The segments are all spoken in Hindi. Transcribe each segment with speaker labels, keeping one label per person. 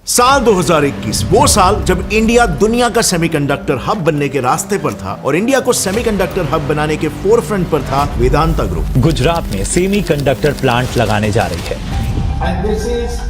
Speaker 1: साल 2021 वो साल जब इंडिया दुनिया का सेमीकंडक्टर हब बनने के रास्ते पर था और इंडिया को सेमीकंडक्टर हब बनाने के फोरफ्रंट पर था वेदांता ग्रुप।
Speaker 2: गुजरात में सेमीकंडक्टर प्लांट लगाने जा रही है।
Speaker 3: And this is,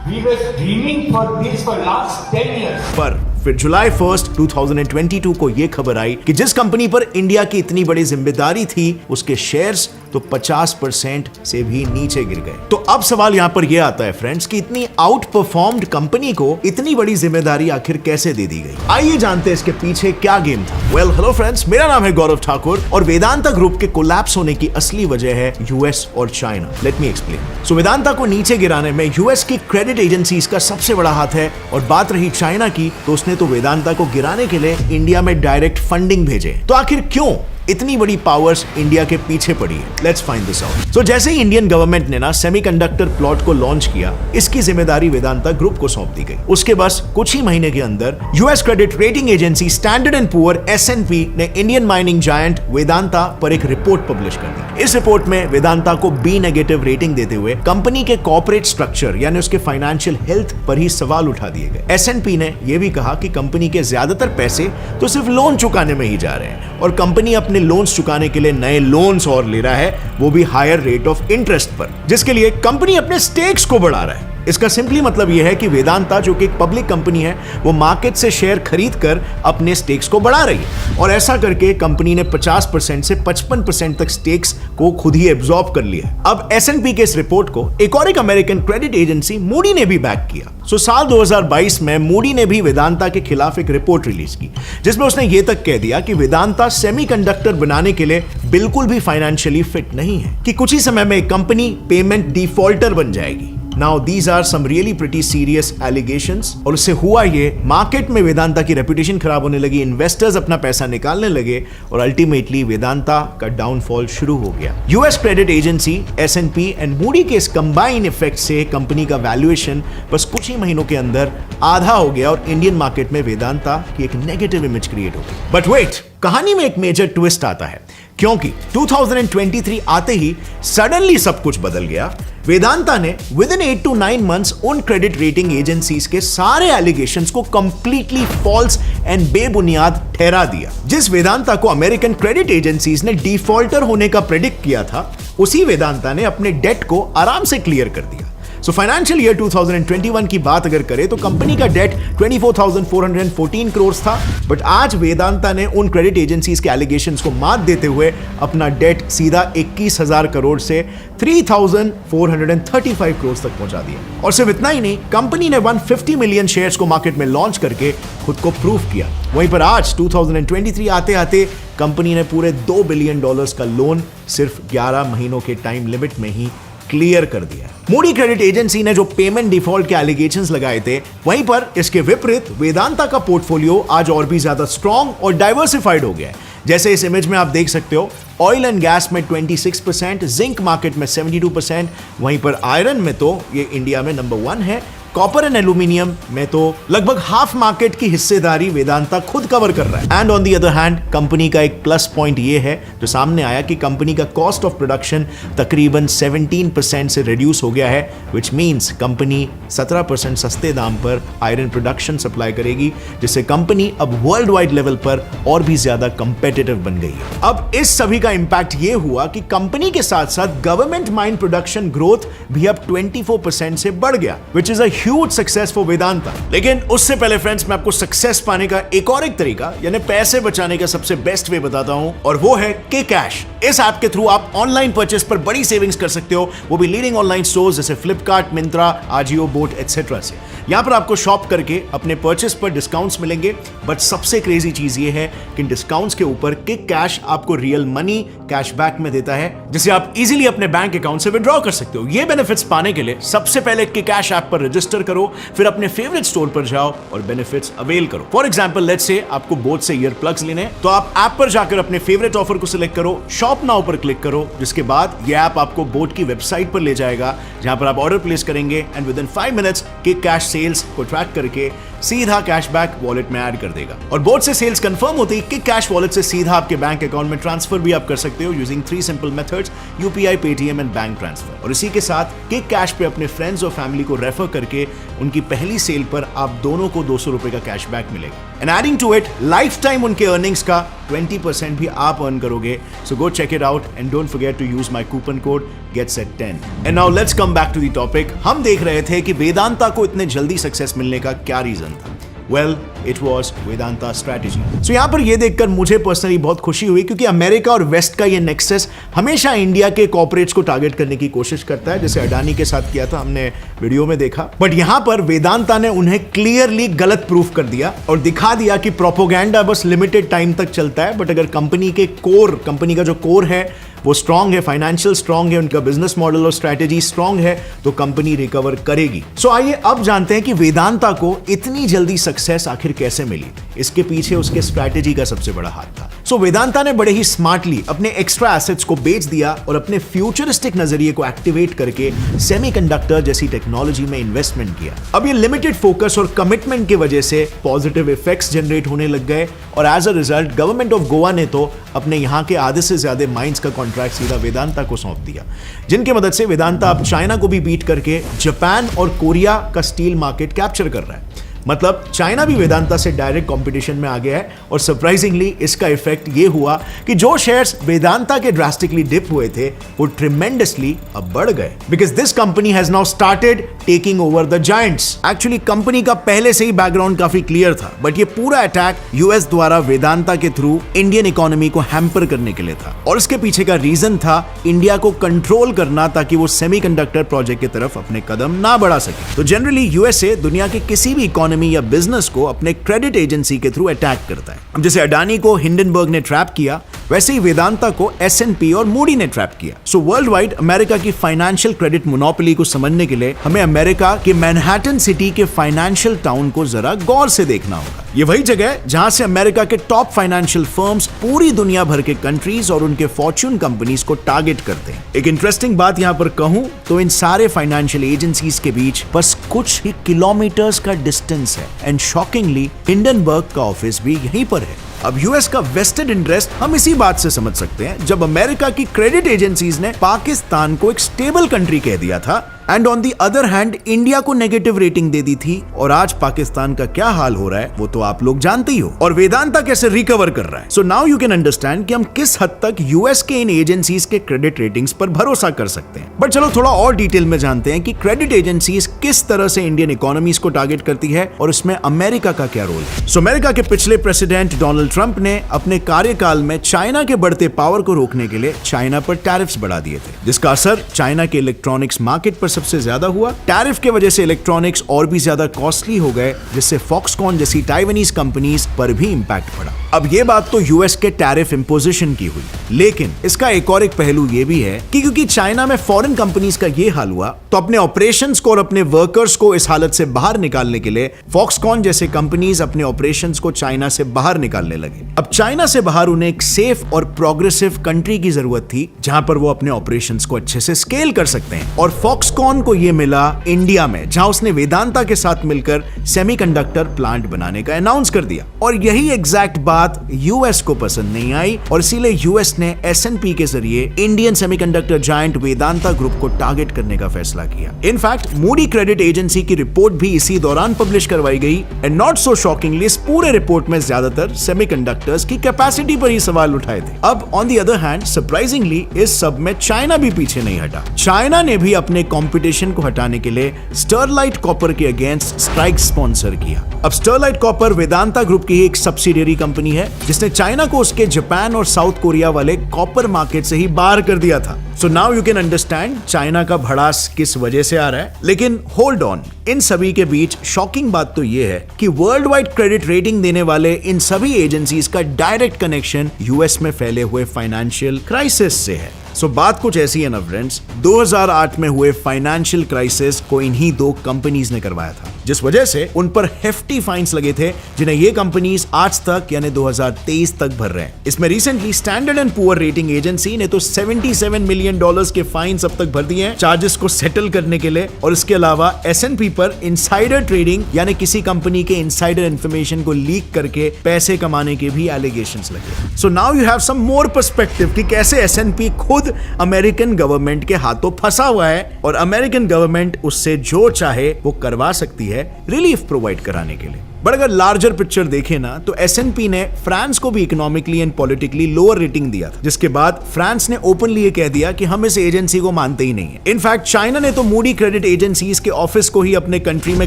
Speaker 3: we were dreaming for this for last 10 years.
Speaker 1: पर फिर जुलाई 1, 2022 को यह खबर आई कि जिस कंपनी पर इंडिया की इतनी बड़ी जिम्मेदारी थी उसके शेयर्स तो 50% से भी नीचे गिर गए। तो अब सवाल यहां पर यह आता है फ्रेंड्स कि इतनी आउट परफॉर्म्ड कंपनी को इतनी बड़ी जिम्मेदारी आखिर कैसे दे दी गई। आइए जानते हैं इसके पीछे क्या गेम था। वेल हेलो फ्रेंड्स, मेरा नाम है गौरव ठाकुर और वेदांता ग्रुप के कोलैप्स होने की असली वजह है यूएस और China. Let me explain. So Vedanta को नीचे गिराने में यूएस की क्रेडिट एजेंसीज का सबसे बड़ा हाथ है और बात रही चाइना की तो उसने तो वेदांता को गिराने के लिए इंडिया में डायरेक्ट फंडिंग भेजे। तो आखिर क्यों इतनी बड़ी पावर्स इंडिया के पीछे पड़ी है? Let's find this out. तो जैसे ही इंडियन गवर्नमेंट ने ना सेमीकंडक्टर प्लॉट को लॉन्च किया, इसकी जिम्मेदारी वेदांता ग्रुप को सौंप दी गई। उसके बस कुछ ही महीने के अंदर US credit rating agency standard and poor (S&P) ने इंडियन माइनिंग जायंट वेदांता पर एक रिपोर्ट पब्लिश कर दी। इस रिपोर्ट में वेदांता को B नेगेटिव रेटिंग देते हुए कंपनी के कॉर्पोरेट स्ट्रक्चर यानी उसके फाइनेंशियल हेल्थ पर ही सवाल उठा दिए गए। S&P ने यह भी कहा कि कंपनी के ज्यादातर पैसे तो सिर्फ लोन चुकाने में ही जा रहे हैं और कंपनी अपने लोन्स चुकाने के लिए नए लोन्स और ले रहा है, वो भी हायर रेट ऑफ इंटरेस्ट पर, जिसके लिए कंपनी अपने स्टेक्स को बढ़ा रहा है। इसका सिंपली मतलब यह है कि वेदांता जो कि एक पब्लिक कंपनी है वो मार्केट से शेयर खरीद कर अपने स्टेक्स को बढ़ा रही है और ऐसा करके कंपनी ने 50% से 55% तक स्टेक्स को खुद ही एब्जॉर्ब कर लिया है। अब S&P के इस रिपोर्ट को एक और अमेरिकन क्रेडिट एजेंसी मूडी ने भी बैक किया। सो साल 2022 में मूडी ने भी वेदांता के खिलाफ एक रिपोर्ट रिलीज की जिसमें उसने ये तक कह दिया कि वेदांता सेमीकंडक्टर बनाने के लिए बिल्कुल भी फाइनेंशियली फिट नहीं है, कि कुछ ही समय में कंपनी पेमेंट डिफॉल्टर बन जाएगी। Now these are some really pretty serious allegations और उससे हुआ ये, मार्केट में वेदांता की रेपुटेशन खराब होने लगी, इन्वेस्टर्स अपना पैसा निकालने लगे और अल्टीमेटली वेदांता का डाउनफॉल शुरू हो गया। US credit agency S&P and Moody के इस कंबाइन इफेक्ट से कंपनी का वैल्यूएशन बस कुछ ही महीनों के अंदर आधा हो गया और इंडियन मार्केट में वेदांता की एक नेगेटिव इमेज क्रिएट हो गई। बट वेट, कहानी में एक मेजर ट्विस्ट आता है क्योंकि 2023 आते ही सडनली सब कुछ बदल गया। वेदांता ने विद इन 8 to 9 months उन क्रेडिट रेटिंग एजेंसीज के सारे एलिगेशंस को कंप्लीटली फॉल्स एंड बेबुनियाद ठहरा दिया। जिस वेदांता को अमेरिकन क्रेडिट एजेंसीज ने डिफॉल्टर होने का प्रेडिक्ट किया था, उसी वेदांता ने अपने डेट को आराम से क्लियर कर दिया। सो फाइनेंशियल ईयर 2021 की बात अगर करें तो कंपनी का डेट 24,414 करोड़ था, बट आज वेदांता ने उन क्रेडिट एजेंसीज के एलिगेशंस को मात देते हुए अपना डेट सीधा 21,000 करोड़ से 3,435 करोड़ तक पहुंचा दिया। और सिर्फ इतना ही नहीं, कंपनी ने 150 मिलियन शेयर्स को मार्केट में लॉन्च करके खुद को प्रूव किया। वहीं पर आज 2023 आते आते कंपनी ने पूरे $2 बिलियन का लोन सिर्फ 11 महीनों के टाइम लिमिट में ही क्लियर कर दिया। मूडी क्रेडिट एजेंसी ने जो पेमेंट डिफॉल्ट के एलिगेशंस लगाए थे, वहीं पर इसके विपरीत वेदांता का पोर्टफोलियो आज और भी ज्यादा स्ट्रॉन्ग और डाइवर्सिफाइड हो गया है। जैसे इस इमेज में आप देख सकते हो, ऑयल एंड गैस में 26%, जिंक मार्केट में 72%, वहीं पर आयरन में तो ये इंडिया में नंबर 1 है। कॉपर एंड एल्यूमिनियम में तो लगभग हाफ मार्केट की हिस्सेदारी वेदांता खुद कवर कर रहा है। And on the other hand company का एक प्लस पॉइंट ये है जो सामने आया कि कंपनी का कॉस्ट ऑफ प्रोडक्शन तकरीबन 17% से रिड्यूस हो गया है, विच मींस कंपनी 17% सस्ते दाम पर आयरन प्रोडक्शन सप्लाई करेगी, जिससे कंपनी अब वर्ल्ड वाइड लेवल पर और भी ज्यादा कंपेटिटिव बन गई है। अब इस सभी का इंपैक्ट ये हुआ कि कंपनी के साथ साथ गवर्नमेंट माइन प्रोडक्शन ग्रोथ भी अब 24% से बढ़ गया, which is a huge success for Vedanta. लेकिन उससे पहले फ्रेंड्स, मैं आपको सक्सेस पाने का एक और तरीका यानी पैसे बचाने का सबसे बेस्ट वे बताता हूं और वो है K-Cash। इस ऐप के थ्रू आप ऑनलाइन परचेस पर बड़ी सेविंग्स कर सकते हो, वो भी लीडिंग ऑनलाइन स्टोर्स जैसे फ्लिपकार्ट, मिंत्रा, आजियो, बोट एटसेट्रा से। यहां पर आपको शॉप करके अपने परचेस पर डिस्काउंट्स मिलेंगे, बट सबसे क्रेजी चीज ये है कि डिस्काउंट्स के ऊपर K-Cash आपको रियल मनी कैशबैक में देता है, जिसे आप इजीली अपने बैंक अकाउंट से विड्रॉ कर सकते हो। ये बेनिफिट्स पाने के लिए सबसे पहले K-Cash ऐप पर रजिस्टर करो, फिर अपने फेवरेट स्टोर पर जाओ और बेनिफिट्स अवेल करो। फॉर एग्जांपल, लेट्स से आपको बोट से ईयर प्लग्स लेने, तो आप ऐप पर जाकर अपने फेवरेट ऑफर को सिलेक्ट करो, शॉप नाउ पर क्लिक करो, जिसके बाद ये ऐप आपको बोट की वेबसाइट पर ले जाएगा जहां पर आप ऑर्डर प्लेस करेंगे and within 5 minutes K-Cash sales को ट्रैक करके सीधा कैशबैक वॉलेट में ऐड कर देगा। और बोट से सेल्स कंफर्म होते ही K-Cash वॉलेट से सीधा आपके बैंक अकाउंट में ट्रांसफर भी आप कर सकते हो using 3 simple methods, UPI, Paytm and bank transfer. और इसी के साथ K-Cash पे अपने फ्रेंड्स और फैमिली को रेफर करके करोगे उनकी पहली सेल पर आप दोनों को 200 रुपए का कैशबैक मिलेगा। And adding to it, lifetime उनके अर्निंग्स का 20% भी आप अर्न करोगे। So go check it out and don't forget to use my coupon code GETSET10। And now let's come back to the topic. हम देख रहे थे कि वेदांता को इतने जल्दी सक्सेस मिलने का क्या रीजन था। Well, it was Vedanta strategy. So यहाँ पर ये देखकर मुझे पर्सनली बहुत खुशी हुई, क्योंकि अमेरिका और वेस्ट का ये नेक्सस हमेशा इंडिया के कॉर्पोरेट्स को टारगेट करने की कोशिश करता है, जैसे अडानी के साथ किया था, हमने वीडियो में देखा। बट यहाँ पर वेदांता ने उन्हें क्लियरली गलत प्रूफ कर दिया और दिखा दिया कि प्रोपोगेंडा बस लिमिटेड टाइम तक चलता है, बट अगर कंपनी का जो कोर है वो स्ट्रांग है, फाइनेंशियल स्ट्रांग है, उनका बिजनेस मॉडल और स्ट्रैटेजी स्ट्रांग है, तो कंपनी रिकवर करेगी। सो आइए अब जानते हैं कि वेदांता को इतनी जल्दी सक्सेस आखिर कैसे मिली। इसके पीछे उसके स्ट्रैटेजी का सबसे बड़ा हाथ था। सो वेदांता ने बड़े ही स्मार्टली अपने एक्स्ट्रा एसेट्स को बेच दिया और अपने फ्यूचरिस्टिक नजरिए को एक्टिवेट करके सेमीकंडक्टर जैसी टेक्नोलॉजी में इन्वेस्टमेंट किया। अब ये लिमिटेड फोकस और कमिटमेंट की वजह से पॉजिटिव इफेक्ट्स जनरेट होने लग गए और as a result government of Goa ने तो अपने यहाँ के आधे से ज्यादा माइंस का कॉन्ट्रैक्ट सीधा वेदांता को सौंप दिया, जिनकी मदद से वेदांता अब चाइना को भी बीट करके जापान और कोरिया का स्टील मार्केट कैप्चर कर रहा है। मतलब चाइना भी वेदांता से डायरेक्ट कंपटीशन में आ गया है और सरप्राइजिंगली इसका इफेक्ट ये हुआ कि जो शेयर्स वेदांता के ड्रास्टिकली डिप हुए थे वो ट्रिमेंडसली अब बढ़ गए, because this company has now started taking over the giants. Actually company का पहले से ही बैकग्राउंड काफी क्लियर था, बट ये पूरा अटैक यूएस द्वारा वेदांता के थ्रू इंडियन इकोनॉमी को हैम्पर करने के लिए था और इसके पीछे का रीजन था इंडिया को कंट्रोल करना, ताकि वो सेमीकंडक्टर प्रोजेक्ट की तरफ अपने कदम ना बढ़ा सके। तो जनरली यूएसए दुनिया के किसी भी इकोनॉमी या बिजनेस को अपने क्रेडिट एजेंसी के थ्रू अटैक करता है। अब जैसे अडानी को हिंडनबर्ग ने ट्रैप किया, वैसे ही वेदांता को S&P और मूडी ने ट्रैप किया। सो वर्ल्ड वाइड अमेरिका की फाइनेंशियल क्रेडिट मोनोपोली को समझने के लिए हमें अमेरिका के मैनहट्टन सिटी के फाइनेंशियल टाउन को जरा गौर से देखना होगा। ये वही जगह है जहां से अमेरिका के टॉप फाइनेंशियल फर्म्स पूरी दुनिया भर के कंट्रीज और उनके फॉर्च्यून कंपनीज को टारगेट करते हैं। एक इंटरेस्टिंग बात यहां पर कहूं तो इन सारे फाइनेंशियल एजेंसीज के बीच बस कुछ ही किलोमीटर्स का डिस्टेंस है एंड शॉकिंगली हिंडनबर्ग का ऑफिस भी यहीं पर है। अब यूएस का वेस्टेड इंटरेस्ट हम इसी बात से समझ सकते हैं जब अमेरिका की क्रेडिट एजेंसीज ने पाकिस्तान को एक स्टेबल कंट्री कह दिया था and on the other hand India को नेगेटिव रेटिंग दे दी थी, और आज पाकिस्तान का क्या हाल हो रहा है वो तो आप लोग जानते ही हो, और वेदांता कैसे रिकवर कर रहा है। सो नाउ यू कैन अंडरस्टैंड कि हम किस हद तक यूएस के इन एजेंसीज के क्रेडिट रेटिंग्स पर भरोसा कर सकते हैं। बट चलो थोड़ा और डिटेल में जानते हैं कि क्रेडिट एजेंसीज किस तरह से इंडियन इकोनॉमीज को टारगेट करती है और उसमें अमेरिका का क्या रोल है। सो अमेरिका के पिछले प्रेसिडेंट डोनाल्ड ट्रंप ने अपने कार्यकाल में चाइना के बढ़ते पावर को रोकने के लिए चाइना पर टैरिफ्स बढ़ा दिए थे, जिसका असर चाइना के इलेक्ट्रॉनिक्स मार्केट पर सबसे ज्यादा हुआ। टैरिफ के वजह से इलेक्ट्रॉनिक्स और भी ज्यादा कॉस्टली हो गए, जिससे फॉक्सकॉन जैसी टाइवानीज कंपनीज पर भी इंपैक्ट पड़ा। अब ये बात तो यूएस के टैरिफ इंपोजिशन की हुई, लेकिन इसका एक और एक पहलू ये भी है कि क्योंकि चाइना में फॉरेन कंपनीज का ये हाल हुआ, तो अपने ऑपरेशंस को और अपने वर्कर्स को इस हालत से बाहर निकालने के लिए फॉक्सकॉन जैसे कंपनीज अपने ऑपरेशंस को चाइना से बाहर निकालने लगे। अब चाइना से बाहर उन्हें एक सेफ और प्रोग्रेसिव कंट्री की जरूरत थी जहां पर वो अपने ऑपरेशंस को अच्छे से स्केल कर सकते हैं, और फॉक्सकॉन को ये मिला इंडिया में, जहां उसने वेदांता के साथ मिलकर सेमीकंडक्टर प्लांट बनाने का अनाउंस कर दिया। और यही एग्जैक्ट बात यूएस को पसंद नहीं आई और इसीलिए यूएस ने S&P के जरिए Indian semiconductor giant Vedanta group को टारगेट करने का फैसला किया। इनफैक्ट मूडी क्रेडिट एजेंसी की रिपोर्ट भी इसी दौरान पब्लिश करवाई गई एंड नॉट सो शॉकिंगली इस पूरे रिपोर्ट में ज्यादातर सेमीकंडक्टर्स की कैपेसिटी पर ही सवाल उठाए थे। अब on the other hand surprisingly इस सब में चाइना भी पीछे नहीं हटा। चाइना ने भी अपने कंपटीशन को हटाने के लिए स्टरलाइट कॉपर के अगेंस्ट स्ट्राइक स्पॉन्सर किया। अब स्टरलाइट कॉपर वेदांता ग्रुप की एक सब्सिडियरी कंपनी है जिसने चाइना को उसके जापान और साउथ कोरिया वाले कॉपर मार्केट से ही बाहर कर दिया था। सो now you can understand China का भड़ास किस वजह से आ रहा है। लेकिन होल्ड ऑन, इन सभी के बीच शॉकिंग बात तो यह है कि वर्ल्ड वाइड क्रेडिट रेटिंग देने वाले इन सभी एजेंसीज का डायरेक्ट कनेक्शन यूएस में फैले हुए फाइनेंशियल क्राइसिस से है। सो बात कुछ ऐसी है ना फ्रेंड्स, 2008 में हुए फाइनेंशियल क्राइसिस को इन्हीं दो कंपनीज ने करवाया था। जिस वजह से उन पर हेफ्टी फाइन्स लगे थे, जिन्हें ये कंपनीज आज तक यानी 2023 तक भर रहे हैं। इसमें recently standard and poor rating agency ने तो $77 मिलियन के फाइन्स अब तक भर दिए हैं चार्जेस को सेटल करने के लिए। और इसके अलावा S&P पर इनसाइडर ट्रेडिंग यानी किसी कंपनी के इनसाइडर इंफॉर्मेशन को लीक करके पैसे कमाने के भी एलिगेशंस लगे। So now you have some more perspective कि कैसे S&P खुद अमेरिकन गवर्नमेंट के हाथों फंसा हुआ है और अमेरिकन गवर्नमेंट उससे जो चाहे वो करवा सकती है रिलीफ प्रोवाइड कराने के लिए। बट अगर लार्जर पिक्चर देखें ना तो S&P ने फ्रांस को भी economically and politically lower rating दिया था, जिसके बाद फ्रांस ने ओपनली ये कह दिया कि हम इस एजेंसी को मानते ही नहीं है। इनफैक्ट चाइना ने तो मूडी क्रेडिट एजेंसीज के ऑफिस को ही अपने कंट्री में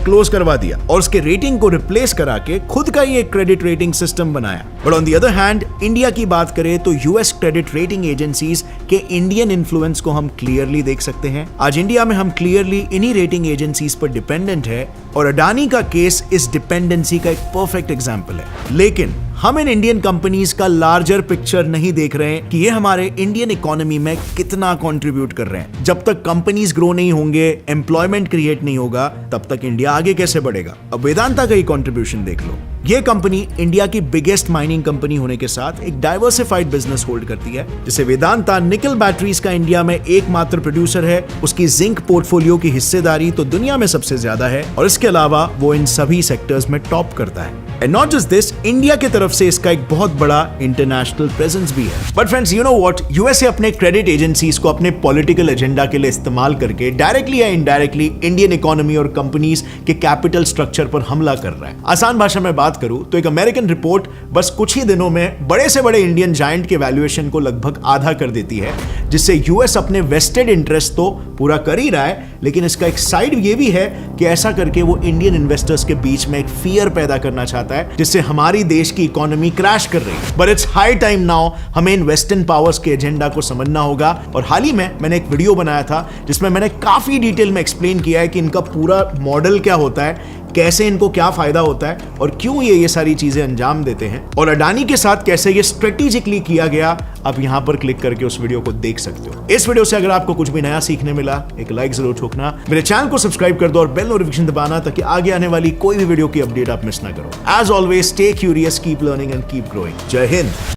Speaker 1: क्लोज करवा दिया और उसके रेटिंग को रिप्लेस करा के खुद का ही एक क्रेडिट रेटिंग सिस्टम बनाया। But on the other hand India की बात करें तो यूएस क्रेडिट रेटिंग एजेंसीज के इंडियन इन्फ्लुएंस को हम क्लियरली देख सकते हैं। आज इंडिया में हम क्लियरली इन्हीं रेटिंग एजेंसीज पर डिपेंडेंट है और अडानी का केस इस डिपेंडेंसी का एक परफेक्ट एग्जांपल है। लेकिन हम इन इंडियन कंपनीज का लार्जर पिक्चर नहीं देख रहे हैं कि ये हमारे इंडियन इकोनॉमी में कितना कंट्रीब्यूट कर रहे हैं। जब तक कंपनीज ग्रो नहीं होंगे, एम्प्लॉयमेंट क्रिएट नहीं होगा, तब तक इंडिया आगे कैसे बढ़ेगा। अब वेदांता का ही कंट्रीब्यूशन देख लो। ये कंपनी इंडिया की बिगेस्ट माइनिंग कंपनी होने के साथ एक डाइवर्सिफाइड बिजनेस होल्ड करती है, जिसे वेदांता निकल बैटरीज का इंडिया में एकमात्र प्रोड्यूसर है। उसकी जिंक पोर्टफोलियो की हिस्सेदारी तो दुनिया में सबसे ज्यादा है और इसके अलावा वो इन सभी सेक्टर्स में टॉप करता है। And not just this, India की तरफ से इसका एक बहुत बड़ा इंटरनेशनल प्रेजेंस भी है। But friends, you know what, USA अपने क्रेडिट एजेंसीज को अपने पॉलिटिकल एजेंडा के लिए इस्तेमाल करके डायरेक्टली या इनडायरेक्टली इंडियन इकोनॉमी और कंपनीज के कैपिटल स्ट्रक्चर पर हमला कर रहा है। आसान भाषा में बात करूं तो एक अमेरिकन रिपोर्ट बस कुछ ही दिनों में बड़े से बड़े इंडियन जायंट के वैल्यूएशन को लगभग आधा कर देती है, जिससे यूएस अपने वेस्टेड इंटरेस्ट तो पूरा कर ही रहा है, लेकिन इसका एक साइड ये भी है कि ऐसा करके वो इंडियन इन्वेस्टर्स के बीच में एक फियर पैदा करना चाहता है, जिससे हमारी देश की इकोनॉमी क्रैश कर रही है। But it's high time now हमें इन वेस्टर्न पावर्स के एजेंडा को समझना होगा। और हाल ही में मैंने एक वीडियो बनाया था जिसमें मैंने काफी डिटेल में एक्सप्लेन किया है कि इनका पूरा मॉडल क्या होता है, कैसे इनको क्या फायदा होता है और क्यों ये सारी चीजें अंजाम देते हैं, और अडानी के साथ कैसे ये स्ट्रेटेजिकली किया गया। आप यहां पर क्लिक करके उस वीडियो को देख सकते हो। इस वीडियो से अगर आपको कुछ भी नया सीखने मिला, एक लाइक जरूर ठोकना, मेरे चैनल को सब्सक्राइब कर दो और बेल नोटिफिकेशन दबाना ताकि आगे आने वाली कोई भी वीडियो की अपडेट आप मिस ना करो। As always, stay curious, keep learning and keep growing. जय हिंद।